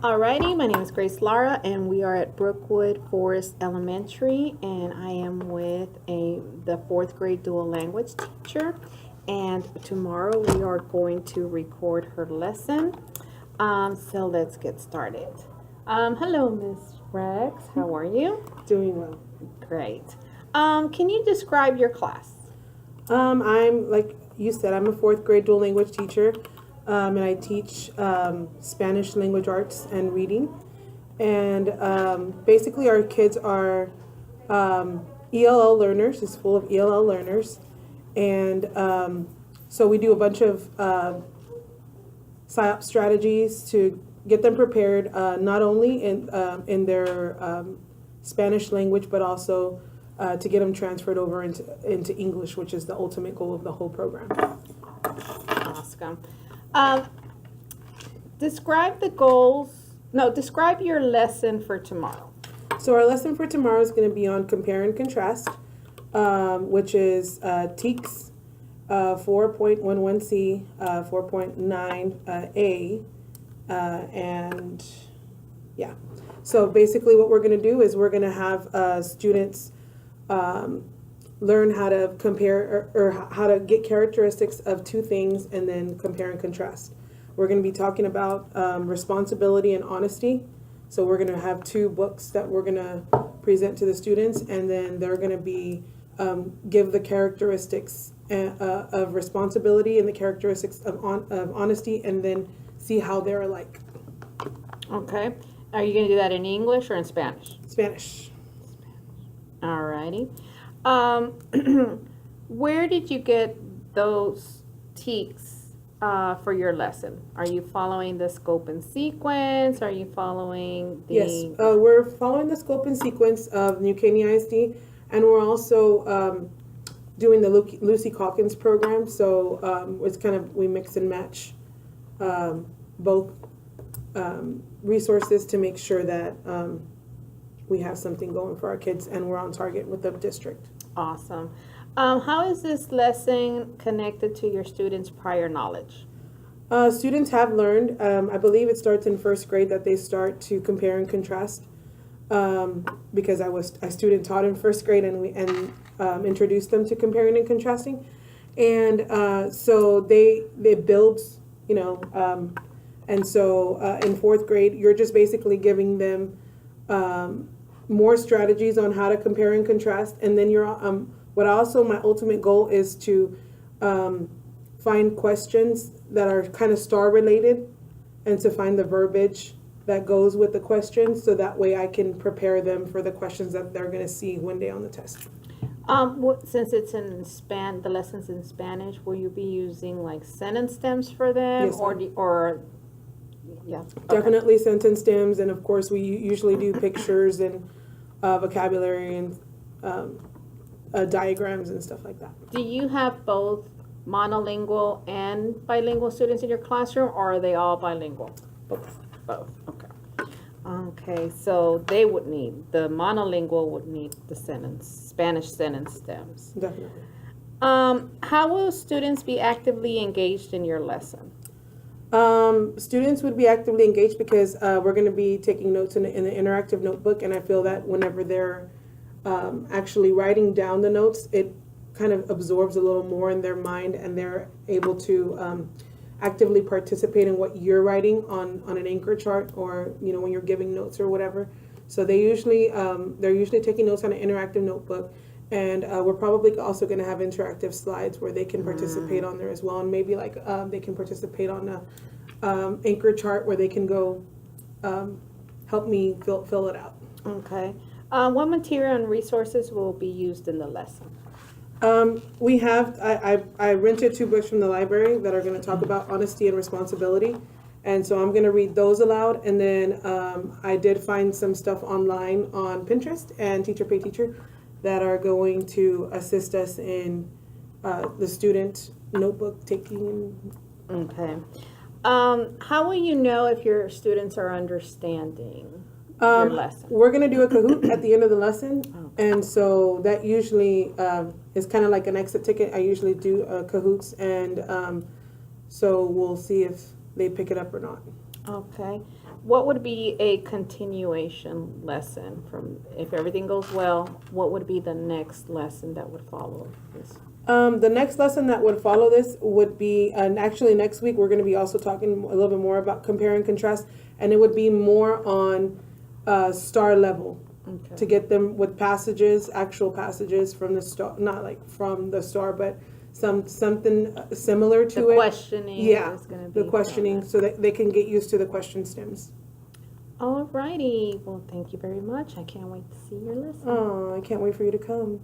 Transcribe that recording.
Alrighty, my name is Grace Lara, and we are at Brookwood Forest Elementary, and I am with the fourth grade dual language teacher. And tomorrow we are going to record her lesson. So let's get started. Hello, Miss Rex. How are you? Doing well. Great. Can you describe your class? I'm, like you said, I'm a fourth grade dual language teacher, and I teach Spanish language arts and reading. And basically, our kids are ELL learners. It's full of ELL learners, and so we do a bunch of PSYOP strategies to get them prepared, not only in their Spanish language, but also to get them transferred over into English, which is the ultimate goal of the whole program. Awesome. Describe the goals. No, describe your lesson for tomorrow. So our lesson for tomorrow is going to be on compare and contrast, which is TEKS 4.11C, 4.9A, and yeah. So basically what we're going to do is we're going to have students learn how to compare or how to get characteristics of two things and then compare and contrast. We're going to be talking about responsibility and honesty. So we're going to have two books that we're going to present to the students, and then they're going to be give the characteristics of responsibility and the characteristics of honesty, and then see how they're alike. Okay. Are you going to do that in English or in Spanish? Spanish. Alrighty. Where did you get those TEKS for your lesson? Are you following the scope and sequence? Are you following the... Yes, we're following the scope and sequence of New Caney ISD, and we're also doing the Lucy Calkins program. So it's kind of, we mix and match both resources to make sure that we have something going for our kids and we're on target with the district. Awesome. How is this lesson connected to your students' prior knowledge? Students have learned, I believe it starts in first grade that they start to compare and contrast, because I student taught in first grade, and we introduced them to comparing and contrasting, and so it builds, and so in fourth grade you're just basically giving them more strategies on how to compare and contrast, and then you're what also my ultimate goal is to find questions that are kind of star related, and to find the verbiage that goes with the questions, so that way I can prepare them for the questions that they're going to see one day on the test. Since it's in the lessons in Spanish, will you be using like sentence stems for them? Yes, or yeah, definitely okay. Sentence stems, and of course we usually do pictures and vocabulary and diagrams and stuff like that. Do you have both monolingual and bilingual students in your classroom, or are they all bilingual? Both. Both. Okay. Okay, so the monolingual would need the Spanish sentence stems. Definitely. How will students be actively engaged in your lesson? Students would be actively engaged because we're going to be taking notes in an interactive notebook, and I feel that whenever they're actually writing down the notes, it kind of absorbs a little more in their mind, and they're able to actively participate in what you're writing on an anchor chart, or when you're giving notes or whatever. So they're usually taking notes on an interactive notebook, and we're probably also going to have interactive slides where they can participate on there as well, and maybe like they can participate on a anchor chart where they can go help me fill it out. Okay. What material and resources will be used in the lesson? We have, I rented 2 books from the library that are going to talk about honesty and responsibility. And so I'm going to read those aloud. And then I did find some stuff online on Pinterest and Teacher Pay Teacher that are going to assist us in the student notebook taking. Okay. How will you know if your students are understanding your lesson? We're going to do a Kahoot at the end of the lesson. Okay. And so that usually is kind of like an exit ticket. I usually do Kahoots, and so we'll see if they pick it up or not. Okay. What would be a continuation lesson from, if everything goes well, what would be the next lesson that would follow this? The next lesson that would follow this would be, and actually next week we're going to be also talking a little bit more about compare and contrast, and it would be more on star level Okay. to get them with passages, actual passages from the star, not like from the star, but something similar to The it. questioning Yeah, is going to be the questioning, so that they can get used to the question stems. Alrighty. Well, thank you very much. I can't wait to see your lesson. Oh, I can't wait for you to come.